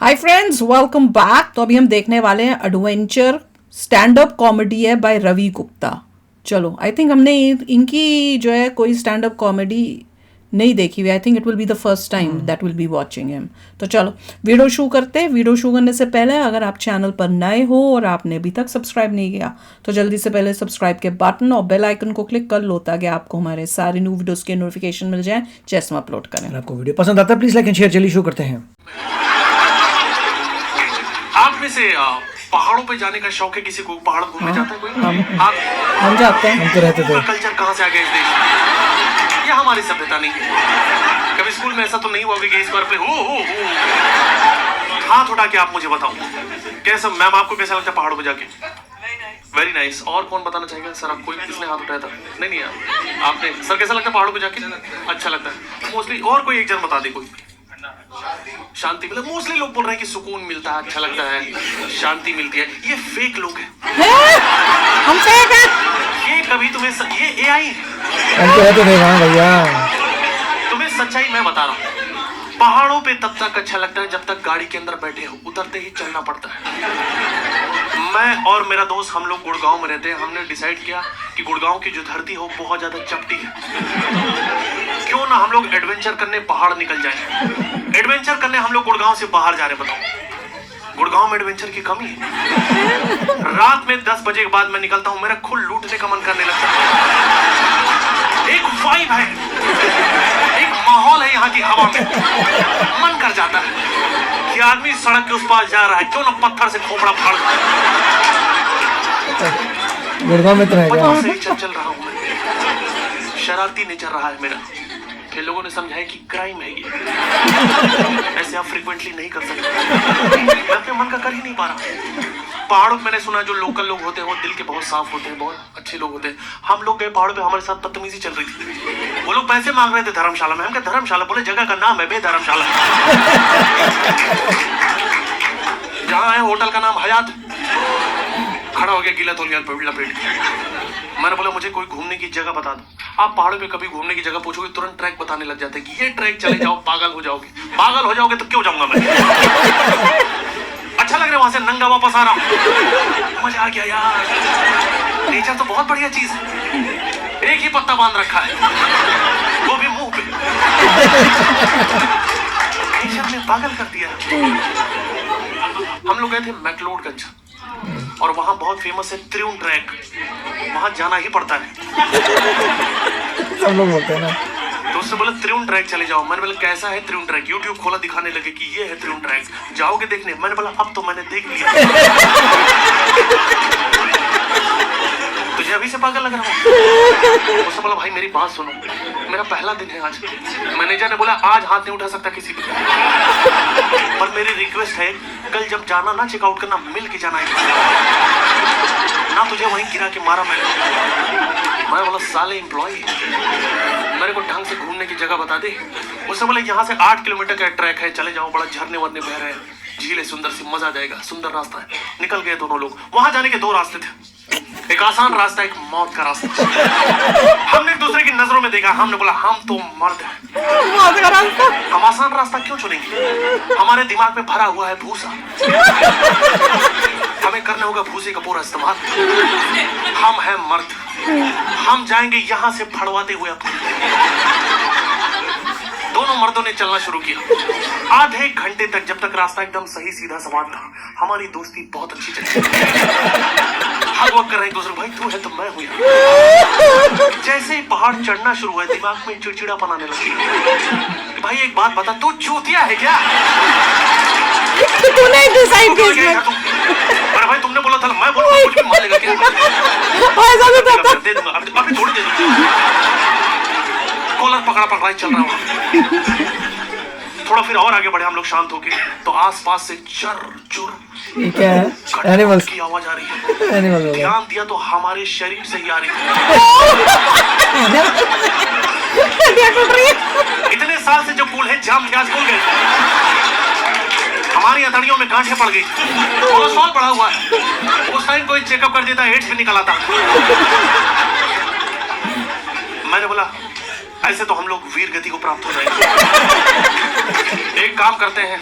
Hi friends, welcome back. तो अभी हम देखने वाले हैं एडवेंचर स्टैंड अप कॉमेडी है बाय रवि गुप्ता। चलो, आई थिंक हमने इनकी जो है कोई स्टैंड अप कॉमेडी नहीं देखी हुई। I think it will be the first time that will be watching him. तो चलो वीडियो शुरू करते हैं। वीडियो शुरू करने से पहले अगर आप चैनल पर नए हो और आपने अभी तक सब्सक्राइब नहीं किया तो जल्दी से पहले सब्सक्राइब के बटन और बेल आइकन को क्लिक कर लो ताकि आपको हमारे सारे न्यू वीडियोस के नोटिफिकेशन मिल जाए जैसे हम अपलोड करें। अगर आपको वीडियो पसंद आता है प्लीज लाइक एंड शेयर। चलिए शुरू करते हैं। आप में से पहाड़ों पे जाने का शौक है? किसी को पहाड़ घूमने जाता है कोई? हम जाते हैं। हम तो रहते थे। कल्चर कहाँ से आ गया इस देश में? ये हमारी सभ्यता नहीं है। कभी स्कूल में ऐसा तो नहीं हुआ कि इस बार पे हो हाथ उठा के आप मुझे बताओ कैसा मैम आपको कैसा लगता है पहाड़ों पे जाके? Very nice. और कौन बताना चाहेगा? सर आप कोई किसने हाथ उठाया था? नहीं आपने। सर कैसा लगता है पहाड़ों पे जाके? अच्छा लगता है मोस्टली। और कोई एक जन बता दे कोई। शांति मतलब मोस्टली लोग बोल रहे हैं कि सुकून मिलता है, अच्छा लगता है, शांति मिलती है। ये फेक लोग हैं। हम फेक हैं। ये कभी तुम्हें ये एआई हम तो रहते थे वहाँ भैया। तुम्हें सच्चाई मैं बता रहा हूँ। पहाड़ों पे तब तक अच्छा लगता है जब तक गाड़ी के अंदर बैठे हो, उतरते ही चलना पड़ता है। मैं और मेरा दोस्त हम लोग गुड़गांव में रहते हैं। हमने डिसाइड किया कि गुड़गांव की जो धरती हो बहुत ज्यादा चपटी है, क्यों ना हम लोग एडवेंचर करने पहाड़ निकल जाएं। एडवेंचर करने हम लोग गुड़गांव से बाहर जा रहे। बताओ गुड़गांव में एडवेंचर की कमी है। रात में 10 बजे के बाद मैं निकलता हूं, मेरा खुद लूटने का मन करने लगता है। एक वाइब है, एक माहौल है यहाँ की हवा में। मन कर जाता है कि आदमी सड़क के उस पार जा रहा है, क्यों ना पत्थर से खोपड़ा फाड़ गुड़गांव में तो है से ही चल रहा हूँ मैं। शरारती नेचर रहा है मेरा। फिर लोगों ने समझाया कि क्राइम है ये, ऐसे आप फ्रीक्वेंटली नहीं कर सकते। मैं अपने मन का कर ही नहीं पा रहा। पहाड़ों में मैंने सुना जो लोकल लोग होते हैं वो दिल के बहुत साफ होते हैं, बहुत अच्छे लोग होते हैं। हम लोग गए पहाड़ों पे, हमारे साथ बदतमीजी चल रही थी। वो लोग पैसे मांग रहे थे धर्मशाला में। हम क्या धर्मशाला? बोले जगह का नाम है बे धर्मशाला। जहाँ है होटल का नाम हयात। खड़ा हो गया गीला तौलिया लपेट। मैंने बोला मुझे कोई घूमने की जगह बता दो। आप पहाड़ों पे कभी घूमने की जगह पूछोगे तुरंत ट्रैक बताने लग जाते हैं कि ये ट्रैक चले जाओ, पागल हो जाओगे। पागल हो जाओगे तो क्यों जाऊंगा मैं? अच्छा लग रहा है वहां से नंगा वापस आ रहा हूं। मजा आ गया यार। नेचर तो बहुत बढ़िया चीज है। एक ही पत्ता बांध रखा है, वो भी मुंह पे। नेचर ने पागल कर दिया। हम लोग गए थे मैक्लोडगंज और वहां बहुत फेमस है त्रिउन ट्रैक। वहां जाना ही पड़ता है। सब लोग बोलते हैं ना। तो उससे बोला त्रिउन ट्रैक चले जाओ। मैंने बोला कैसा है त्रिउन ट्रैक? यूट्यूब खोला, दिखाने लगे कि ये है त्रिउन ट्रैक, जाओगे देखने? मैंने बोला अब तो मैंने देख लिया। तुझे अभी से पागल लग रहा हूँ? उसने बोला भाई मेरी बात सुनो, मेरा पहला दिन है आज। मैनेजर ने बोला आज हाथ नहीं उठा सकता किसी पे, पर मेरी रिक्वेस्ट है कल जब जाना ना चेकआउट करना, मिल के जाना ना, तुझे वहीं गिरा के मारा मैं बोला साले एम्प्लॉय, मेरे को ढंग से घूमने की जगह बता दे। उसने बोला यहाँ से 8 किलोमीटर का ट्रैक है, चले जाओ, बड़ा झरने वरने बह रहे हैं, झील है सुंदर सी, मजा आ जाएगा, सुंदर रास्ता है। निकल गए दोनों लोग। वहां जाने के 2 रास्ते थे, एक आसान रास्ता, एक मौत का रास्ता। हमने एक दूसरे की नजरों में देखा। हमने बोला हम तो मर्द हैं, हम आसान रास्ता क्यों चुनेंगे? हमारे दिमाग में भरा हुआ है भूसा, हमें करना होगा भूसे का पूरा इस्तेमाल। हम हैं मर्द, हम जाएंगे यहां से फड़वाते हुए अपने। दोनों मर्दों ने चलना शुरू किया। आधे घंटे तक, जब तक रास्ता एकदम सही सीधा समान था, हमारी दोस्ती बहुत अच्छी चली। हग वग कर रहे दूसरे, भाई तू है तो मैं हूं यार। जैसे ही पहाड़ चढ़ना शुरू हुआ, दिमाग में चिड़चिड़ापन आने लगी। भाई एक बात बता, तू चूतिया है क्या? तूने डिसाइड किया? अरे भाई तुमने बोला था, मैं बोलूंगा कुछ भी मान लेगा क्या? दे दूंगा अभी थोड़ी दे दूंगा। कॉलर पकड़ा चल रहा हूँ। थोड़ा फिर और आगे बढ़े हम लोग शांत होके, तो आसपास से चर चुर क्या है? एनिमल्स की आवाज आ रही है। एनिमल ध्यान दिया तो हमारे शरीर से ही आ रही है। इतने साल से जो पुल है जाम थे, आज खुल गए। हमारी हथेलियों में गांठें पड़ गई, कोलेस्ट्रॉल बढ़ा हुआ है। उस टाइम कोई चेकअप कर देता, एड्स भी निकल आता। मैंने बोला ऐसे तो हम लोग वीर गति को प्राप्त हो जाएंगे। एक काम करते हैं,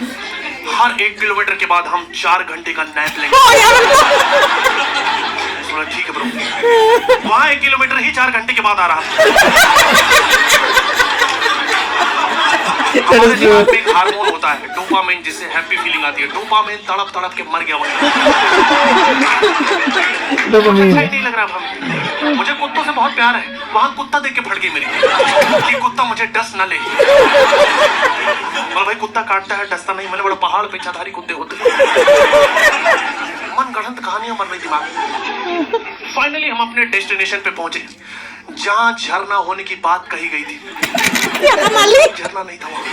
हर 1 किलोमीटर के बाद हम 4 घंटे का नैप लेंगे। बोला ठीक है ब्रो। वहाँ 1 किलोमीटर ही 4 घंटे के बाद आ रहा। हमारे दिमाग में एक हार्मोन होता है डोपामिन, जिससे हैप्पी फीलिंग आती है। डोपामिन तड़प तड़प के मर गया वही। अच्छा ही नहीं लग रहा भाई। मुझे कुत्तों से बहुत प्यार है। वहाँ कुत्ता देख के फट गई मेरी कि कुत्ता मुझे डस ना ले। बोला भाई कुत्ता काटता है डसता नहीं। मैंने बड़ा पहाड़ पे छाधारी कुत्ते होते। मन गढ़ंत कहानियां बन रही दिमाग में। फाइनली हम अपने डेस्टिनेशन पे पहुंचे, जहाँ झरना होने की बात कही गई थी। झरना नहीं था वहाँ,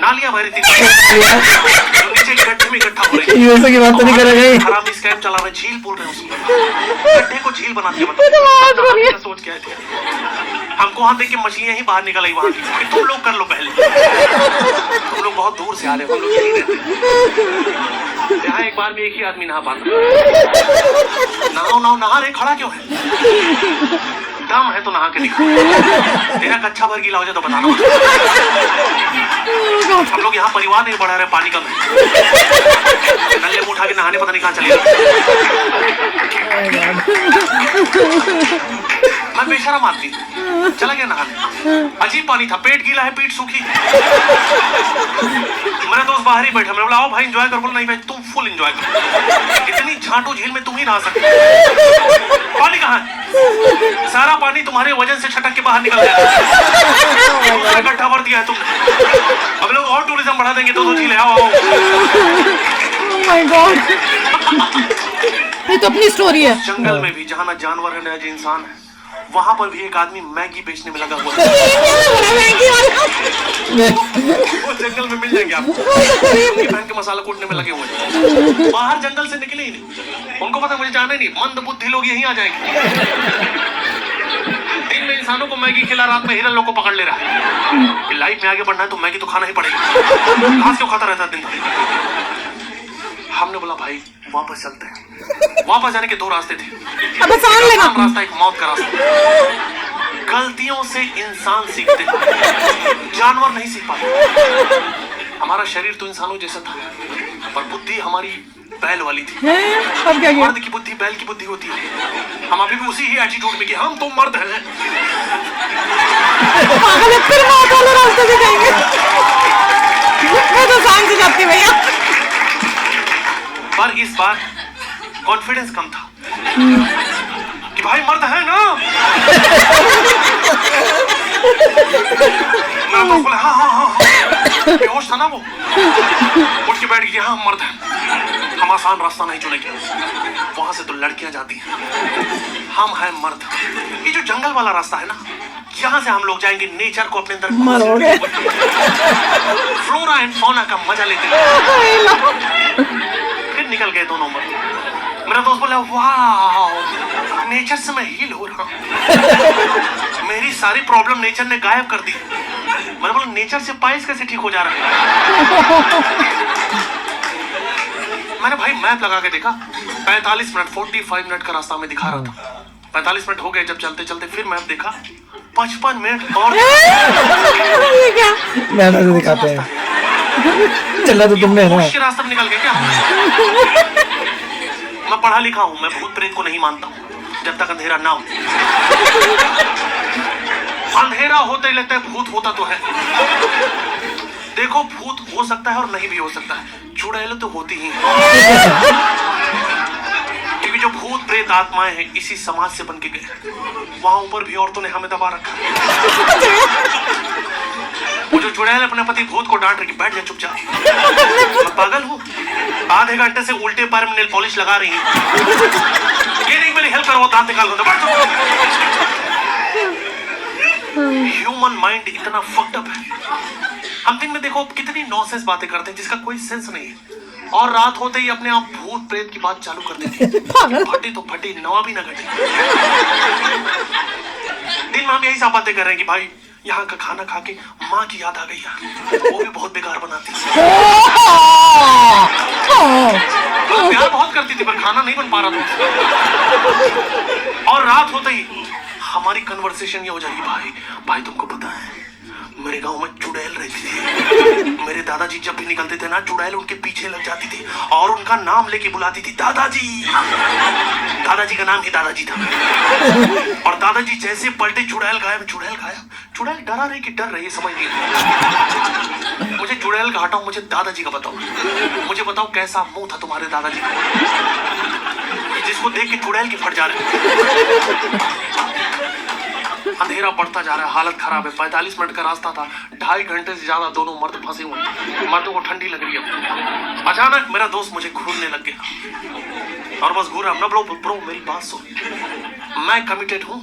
नालियां बह रही थी, नीचे गड्ढे में इकट्ठा हो रही थी। यूएसए की बात तो नहीं करेगा ये। हरामी स्कैम चला रहे, झील बोल रहे हैं उसको। गड्ढे को झील बना दिया। सोच क्या थे हमको वहां देख के मछलियां ही बाहर निकल आई वहां की। तुम लोग कर लो पहले, तुम लोग बहुत दूर से आ रहे हो, हम लोग यहीं रहते हैं। यहाँ एक बार भी एक ही आदमी नहा पाता। नहाओ नहाओ, नहा रहे, खड़ा क्यों है? दम है तो नहा के दिखा। तेरा कच्चा भर गीला हो जाए तो बताना। हम लोग यहाँ परिवार नहीं बढ़ा रहे, पानी कम है। नल्ले को उठा के नहाने पता नहीं कहाँ चले गए। मैं बेशरम आदमी चला गया नहाने। अजीब पानी था, पेट गीला है, पीठ सूखी। मेरा दोस्त बाहर ही बैठा। मैंने बोला आओ भाई एंजॉय करो। बोला नहीं भाई तुम फुल एंजॉय करो, इतनी झांटू झील में तुम ही नहा सकते। पानी कहाँ है? सारा पानी तुम्हारे वजन से छटक के बाहर निकल गया। इकट्ठा भर दिया है तुमने। अब लोग और टूरिज्म बढ़ा देंगे। 2-2 झीलें। आओ आओ। Oh my God! ये तो अपनी स्टोरी है। जंगल में भी जहाँ ना जानवर है ना इंसान है, वहां पर भी एक आदमी मैगी बेचने में लगा हुआ है। वो जंगल में मिल जाएंगे आपको। पहन के मसाला कूटने में लगे हुए हैं। बाहर जंगल से निकले ही नहीं। उनको पता मुझे जाना ही नहीं। मंद बुद्धि लोग यहीं आ जाएंगे। दिन में इंसानों को मैगी खिला, रात में हिरन लोग को पकड़ ले रहा है। लाइफ में आगे बढ़ना है तो मैगी तो खाना ही पड़ेगा। घास क्यों खाता रहता है दिन भर? हमने बोला भाई वापस चलते हैं। वापस जाने के 2 रास्ते थे। अब आसान लेना। एक रास्ता, एक मौत का रास्ता। गलतियों से इंसान सीखते हैं, जानवर नहीं सीख पाते। हमारा शरीर तो इंसानों जैसा था, पर बुद्धि हमारी बैल वाली थी। अब क्या किया? मर्द की बुद्धि बैल की बुद्धि होती है। हम अभी भी उसी ही एटीट्यूड में कि हम तो मर्द हैं। फिर मौत वाले रास्ते से जाएंगे। मैं तो सांग से जाती भैया। पर इस बार कॉन्फिडेंस कम था कि भाई मर्द है ना। मैं तो बोला हाँ हाँ हाँ। बेहोश था ना वो, उठ के बैठ गया। हाँ मर्द है, हम आसान रास्ता नहीं चुनेंगे। वहां से तो लड़कियां जाती हैं, हम हैं मर्द। ये जो जंगल वाला रास्ता है ना, यहाँ से हम लोग जाएंगे नेचर को अपने अंदर मरोगे। फ्लोरा एंड फौना का मजा लेते हैं। फिर निकल गए दोनों मर्द। मेरा दोस्त बोला वाह नेचर से मैं हील हो रहा हूँ। मेरी सारी प्रॉब्लम नेचर ने गायब कर दी। मैंने बोला नेचर से पाइल्स कैसे ठीक हो जा रहा है? मैंने भाई मैप लगा के देखा, 45 मिनट 45 मिनट का रास्ता हमें दिखा रहा था। 45 मिनट हो गए जब चलते चलते, फिर मैप देखा 55 मिनट और। मैं तो दिखाते हैं। चला तो तुमने है ना। रास्ते में निकल गए क्या? मैं पढ़ा लिखा हूँ, मैं भूत प्रेत को नहीं मानता हूँ जब तक अंधेरा ना हो। अंधेरा होते लेते भूत होता तो है। देखो भूत हो सकता है और नहीं भी हो सकता है, चुड़ैल तो होती ही है। क्योंकि जो भूत प्रेत आत्माएं हैं इसी समाज से बन के गए। वहां ऊपर भी औरतों ने हमें दबा रखा। वो जो चुड़ैल अपने पति भूत को डांट रही, बैठ जा चुपचाप, मैं पागल हूँ। आधे घंटे से उल्टे पैर में नेल पॉलिश लगा रही है। ये नहीं मेरी हेल्प करो, दांत निकाल दो। ह्यूमन माइंड इतना फक्ड अप है। हम दिन में देखो कितनी नॉनसेंस बातें करते हैं जिसका कोई सेंस नहीं है, और रात होते ही अपने आप भूत प्रेत की बात चालू कर देते हैं। फटी तो फटी, नवा भी ना घटे। दिन में हम यही सब बातें कर रहे हैं कि भाई यहाँ का खाना खा के माँ की याद आ गई यार, वो भी बहुत बेकार बनाती है। प्यार बहुत करती थी पर खाना नहीं बन पा रहा था। और रात होते ही हमारी कन्वर्सेशन ये हो जाएगी, भाई भाई तुमको पता है मेरे गांव में चुड़ैल रहती थी, मेरे दादाजी जब भी निकलते थे ना, चुड़ैल उनके पीछे लग जाती थी और उनका नाम लेके बुलाती थी, दादाजी। दादाजी का नाम ही दादाजी था। और दादाजी जैसे पलटे, चुड़ैल गायब, चुड़ैल गायब। चुड़ैल डरा रही कि डर रही समझ नहीं। मुझे चुड़ैल का हटाओ, मुझे दादाजी का बताओ। मुझे बताओ कैसा मुंह था तुम्हारे दादाजी का, जिसको देख के चुड़ैल की फट जा रही। अंधेरा बढ़ता जा रहा है, हालत खराब है। 45 मिनट का रास्ता था, 2.5 घंटे से ज्यादा दोनों मर्द फंसे हुए। मर्दों को ठंडी लग रही है। अचानक मेरा दोस्त मुझे घूरने लग गया और बस घूरा। ना ब्रो मेरी बात सुन, मैं कमिटेड हूं।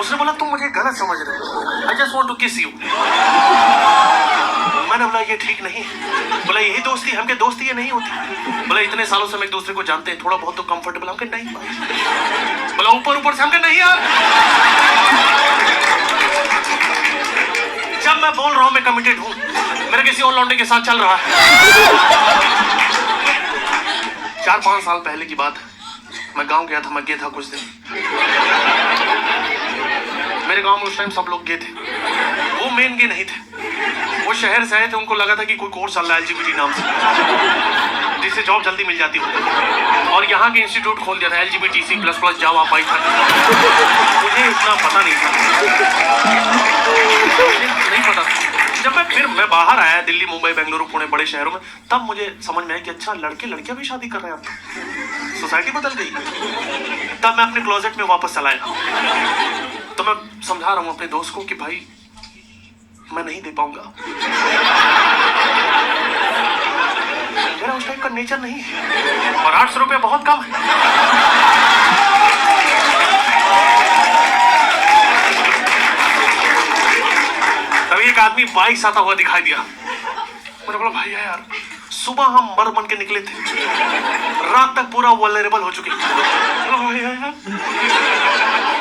उसने बोला तुम मुझे गलत समझ रहे हो, आई जस्ट वांट टू किस यू। मैंने बोला ये ठीक नहीं। बोला यही दोस्ती, हमके दोस्ती ये नहीं होती। बोला इतने सालों से हम एक दूसरे को जानते हैं, थोड़ा बहुत तो कंफर्टेबल। हमके नहीं। बोला ऊपर से हमके नहीं यार। जब मैं बोल रहा हूं मैं कमिटेड हूं, मेरा किसी और लौंडे के साथ चल रहा है। 4-5 साल पहले की बात, मैं गांव गया था। मैं गया था कुछ दिन, मेरे गांव में उस टाइम सब लोग गए थे। वो मेन गे नहीं थे, वो शहर से आए थे। उनको लगा था कि कोई कोर्स चल रहा है LGBT नाम से, जिससे जॉब जल्दी मिल जाती हो। और यहाँ के इंस्टीट्यूट खोल दिया था, LGBTC++ जावा पाइथन। मुझे इतना पता नहीं था, नहीं पता। जब मैं बाहर आया, दिल्ली, मुंबई, बेंगलुरु, पुणे, बड़े शहरों में, तब मुझे समझ में आया कि अच्छा लड़के लड़कियां भी शादी कर रहे हैं। सोसाइटी बदल गई। तब मैं अपने क्लोजेट में वापस चला आया। तो मैं समझा रहा हूँ अपने दोस्त को कि भाई मैं नहीं दे पाऊंगा, मेरा उस टाइप का नेचर नहीं है, और 800 रुपये बहुत कम है। तभी एक आदमी बाइक से आता हुआ दिखाई दिया। मैंने बोला भाई यार, सुबह हम मर बन के निकले थे, रात तक पूरा वल्नरेबल हो चुके।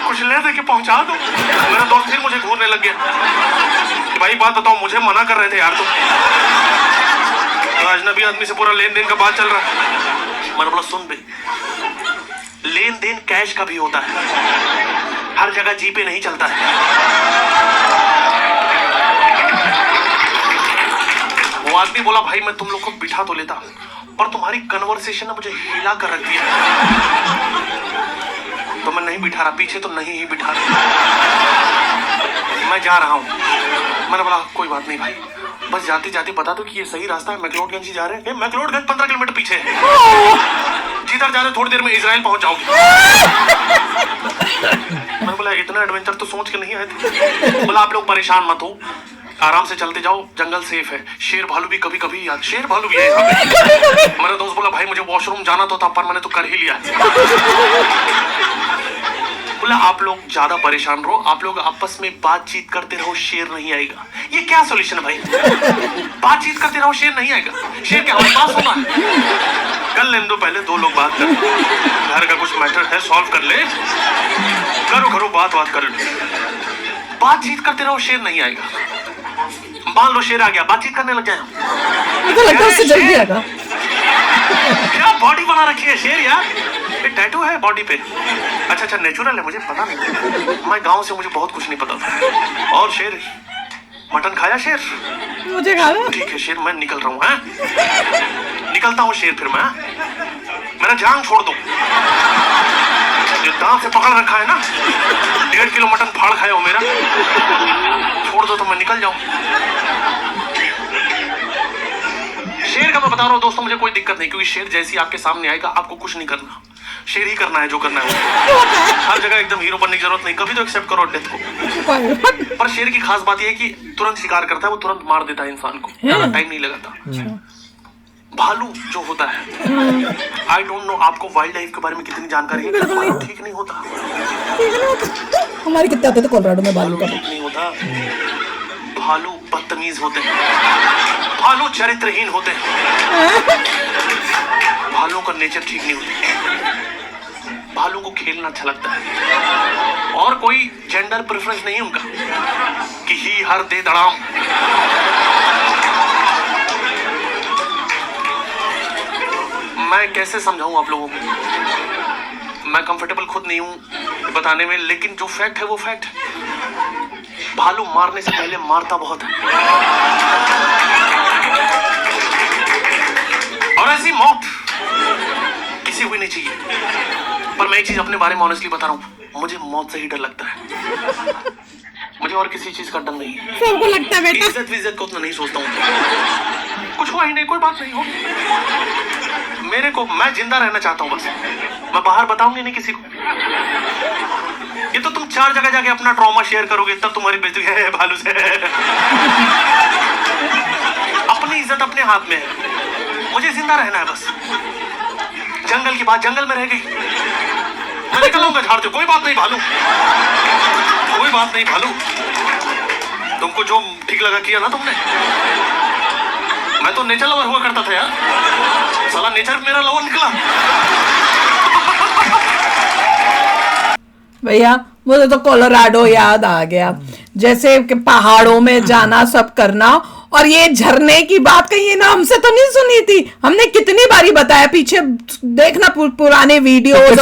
कुछ ले दे के पहुंचा दो। मेरा दोस्त फिर मुझे घूरने लग गया। भाई बात बताओ, मुझे मना कर रहे थे यार तुम, तो अजनबी आदमी से पूरा लेन देन का बात चल रहा है। मैंने बोला सुन बे, लेन देन कैश का भी होता है, हर जगह जीपे नहीं चलता है। वो आदमी बोला भाई मैं तुम लोग को बिठा तो लेता, पर तुम्हारी कन्वर्सेशन ने मुझे हिला कर रख दिया। तो मैं नहीं बिठा रहा, पीछे तो नहीं ही बिठा रहा, मैं जा रहा हूँ। मैंने बोला कोई बात नहीं भाई, बस जाते जाते बता दो कि ये सही रास्ता है, मैक्लोडगंज ही जा रहे हैं। मैक्लोडगंज 15 किलोमीटर पीछे है, जिधर जा रहे थोड़ी देर में इजराइल पहुंच जाओगे। मैंने बोला इतना एडवेंचर तो सोच के नहीं आए थे। बोला आप लोग परेशान मत हो, आराम से चलते जाओ, जंगल सेफ है। शेर भालू भी कभी कभी याद, शेर भालू भी है यहाँ पे। मेरा दोस्त बोला भाई मुझे वॉशरूम जाना तो था, पर मैंने तो कर ही लिया। बोला आप लोग ज्यादा परेशान रहो, आप लोग आपस में बातचीत करते रहो, शेर नहीं आएगा। ये क्या सोल्यूशन है भाई? बातचीत करते रहो, शेर नहीं आएगा। शेर क्या हमारे पास होगा? कर लेने दो, पहले 2 लोग बात कर, घर का कुछ मैटर है सॉल्व कर ले, करो बात कर लो। बातचीत करते रहो, शेर नहीं आएगा। मान लो शेर आ गया, बातचीत करने लग जाए। मुझे लगता है उससे जल्दी आएगा। क्या बॉडी बना रखी है शेर यार, ये टैटू है बॉडी पे। अच्छा नेचुरल है, मुझे पता नहीं, मैं गांव से, मुझे बहुत कुछ नहीं पता था। और शेर मटन खाया? शेर मुझे खाना। ठीक है शेर, मैं निकल रहा हूँ। निकलता हूँ शेर, फिर मैं मेरा जान छोड़ दो, जो दांत से पकड़ रखा है ना, 1.5 किलो मटन फाड़ खाया हो मेरा, छोड़ दो तो मैं निकल जाऊं। शेर का मैं बता रहा हूँ दोस्तों, मुझे कोई दिक्कत नहीं, क्योंकि शेर जैसी आपके सामने आएगा आपको कुछ नहीं करना, शेर ही करना है जो करना है। हर जगह एकदम हीरो बनने की जरूरत नहीं, कभी तो एक्सेप्ट करो डेथ को। पर शेर की खास बात यह है कि तुरंत शिकार करता है, वो तुरंत मार देता है इंसान को, ज्यादा टाइम नहीं लगाता। भालू जो होता है, आई डोंट नो आपको वाइल्ड लाइफ के बारे में कितनी जानकारी है, भालू ठीक नहीं होता। हमारे कितने आते थे कोलोराडो में भालू का, ठीक नहीं होता। भालू बदतमीज होते हैं, भालू चरित्रहीन होते हैं, भालू का नेचर ठीक नहीं होता। भालू को खेलना अच्छा लगता है, और कोई जेंडर प्रेफरेंस नहीं उनका कि ही हर दे दड़ाम। मैं कैसे समझाऊं आप लोगों को, मैं कंफर्टेबल खुद नहीं हूं बताने में, लेकिन जो फैक्ट है वो फैक्ट है। भालू मारने से पहले मारता बहुत है, और ऐसी मौत किसी को भी नहीं चाहिए। पर मैं एक चीज अपने बारे में ऑनेस्टली बता रहा हूँ, मुझे मौत से ही डर लगता है, मुझे और किसी चीज का डर नहीं है। सबको लगता है बेटा। इज्जत को उतना नहीं सोचता हूँ, कुछ हुआ ही नहीं, कोई बात नहीं हो। मेरे को, मैं जिंदा रहना चाहता हूँ बस, मैं बाहर बताऊंगी नहीं किसी को। ये तो तुम 4 जगह जाके अपना ट्रॉमा शेयर करोगे तब तुम्हारी बेइज्जती है भालू से। अपनी इज्जत अपने हाथ में है, मुझे जिंदा रहना है बस। जंगल की बात जंगल में रह गई, मैं निकल लूंगा झाड़ से, कोई बात नहीं भालू, कोई बात नहीं भालू। तुमको जो ठीक लगा किया ना तुमने। मैं तो नेचर लवर हुआ करता था यार, साला नेचर मेरा लवर निकला। भैया मुझे तो कोलोराडो याद आ गया, जैसे कि पहाड़ों में जाना सब करना, और ये झरने की बात कही ना, हमसे तो नहीं सुनी थी, हमने कितनी बारी बताया, पीछे देखना पुराने वीडियोस,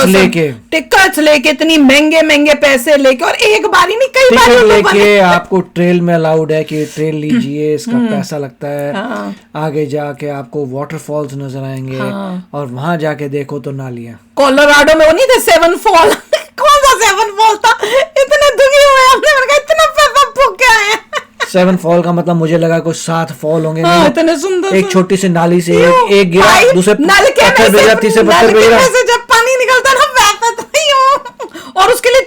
टिकट्स लेके इतनी महंगे महंगे पैसे लेके, और एक बारी नहीं कई बारी लेके आपको ट्रेल में अलाउड है कि ट्रेल लीजिए, इसका पैसा लगता है। हाँ। आगे जाके आपको वाटरफॉल्स नजर आएंगे। हाँ। और वहां जाके देखो तो नालियां। कोलोराडो में वो नहीं थे 7 फॉल, कौन सा 7 फॉल था, इतने दुखी हुए हमने, इतना पैसा फूक के आए। 7 फॉल का मतलब मुझे लगा कुछ 7 फॉल होंगे। हाँ, इतने सुंदर, एक छोटी सी नाली से एक गिरा, दूसरे पत्थर पे जाती से पत्थर पे गिरा, जब पानी निकलता ना वैसा तो नहीं हो। और उसके लिए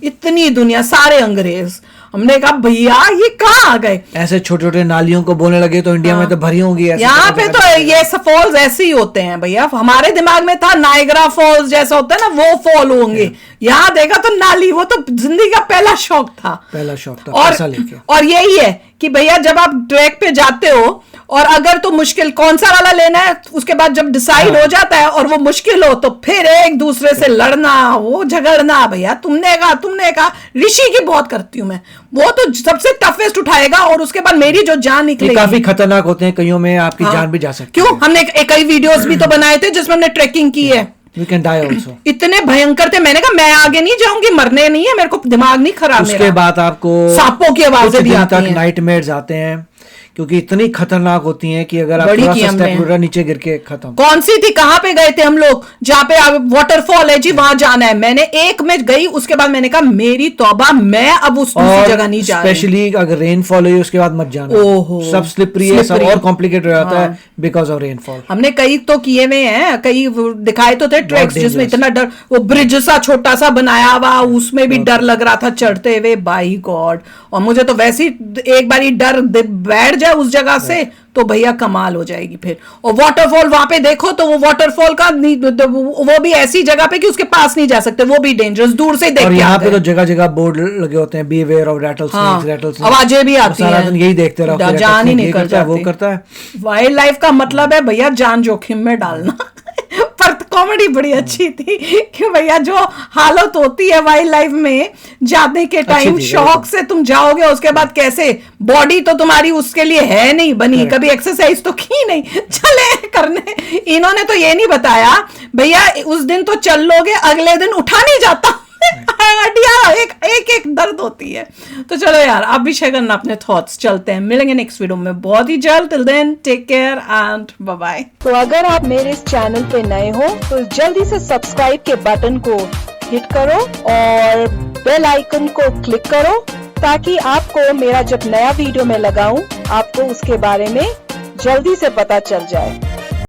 इतनी दुनिया सारे अंग्रेज। हमने कहा भैया ये कहाँ आ गए, ऐसे छोटे छोटे नालियों को बोलने लगे तो इंडिया में तो भरी होंगी। यहाँ पे तो ये फॉल्स ऐसे ही होते हैं भैया, हमारे दिमाग में था नायग्रा फॉल्स जैसा होता है ना, वो फॉल होंगे, यहाँ देखा तो नाली, वो तो जिंदगी का पहला शौक था। और यही है कि भैया जब आप ट्रैक पे जाते हो, और अगर तो मुश्किल कौन सा वाला लेना है, उसके बाद जब डिसाइड हो जाता है और वो मुश्किल हो, तो फिर एक दूसरे से लड़ना, वो झगड़ना। भैया तुमने कहा ऋषि की बहुत करती हूँ मैं, वो तो सबसे टफेस्ट उठाएगा, और उसके बाद मेरी जो जान निकलेगी। काफी खतरनाक होते हैं, कईयों में आपकी जान भी जा सकती है। क्यों, हमने कई वीडियोस भी तो बनाए थे जिसमें हमने ट्रैकिंग की है। You can die also. इतने भयंकर थे, मैंने कहा मैं आगे नहीं जाऊंगी, मरने नहीं है मेरे को, दिमाग नहीं खराब। उसके बाद आपको सांपों की आवाजें भी आती हैं, नाइटमेयर्स आते हैं, क्योंकि इतनी खतरनाक होती हैं कि अगर आप थोड़ा सा स्टेप उठा नीचे गिर के खत्म। कौन सी थी, कहाँ पे गए थे हम लोग, जहाँ पे वाटरफॉल है जी, वहां जाना है। मैंने एक में गई, उसके बाद मैंने कहा मेरी तौबा, मैं अब उस जगह नहीं जा रही। स्पेशली अगर रेनफॉल हुई उसके बाद मत जाना, सब स्लिपरी है, सब और कॉम्प्लिकेटेड हो जाता है बिकॉज ऑफ रेनफॉल। हमने कई तो किए हुए हैं, कई दिखाए तो थे ट्रैक्स जिसमें इतना डर, वो ब्रिज सा छोटा सा बनाया हुआ, उसमें भी डर लग रहा था चढ़ते हुए, बाई गॉड। और मुझे तो वैसे ही एक बार डर बैठ जाए उस जगह से तो भैया कमाल हो जाएगी फिर। और वाटरफॉल वहां पे देखो तो वो वाटरफॉल का वो भी ऐसी जगह पे कि उसके पास नहीं जा सकते, वो भी डेंजरस, दूर से देख के। और यहाँ पे तो जगह जगह बोर्ड लगे होते हैं, बीवेयर ऑफ रैटलस्नेक्स। आवाजें भी आती हैं, सारा दिन यही देखते रहो, जान ही निकल जाती है, वो करता है। वाइल्ड लाइफ का मतलब है भैया जान जोखिम में डालना। पर कॉमेडी बड़ी अच्छी थी कि भैया जो हालत होती है वाइल्ड लाइफ में जाने के टाइम, शौक से तुम जाओगे, उसके बाद कैसे बॉडी तो तुम्हारी उसके लिए है नहीं बनी, कभी एक्सरसाइज तो की नहीं, चले करने। इन्होंने तो ये नहीं बताया भैया उस दिन तो चल लोगे, अगले दिन उठा नहीं जाता, एक दर्द होती है। तो चलो यार, आप भी शेयर करना अपने थॉट्स। चलते हैं, मिलेंगे नेक्स्ट वीडियो में बहुत ही जल्द। Till then take care and bye bye. तो अगर आप मेरे इस चैनल पे नए हो तो जल्दी से सब्सक्राइब के बटन को हिट करो और बेल आइकन को क्लिक करो, ताकि आपको मेरा जब नया वीडियो मैं लगाऊं आपको उसके बारे में जल्दी से पता चल जाए।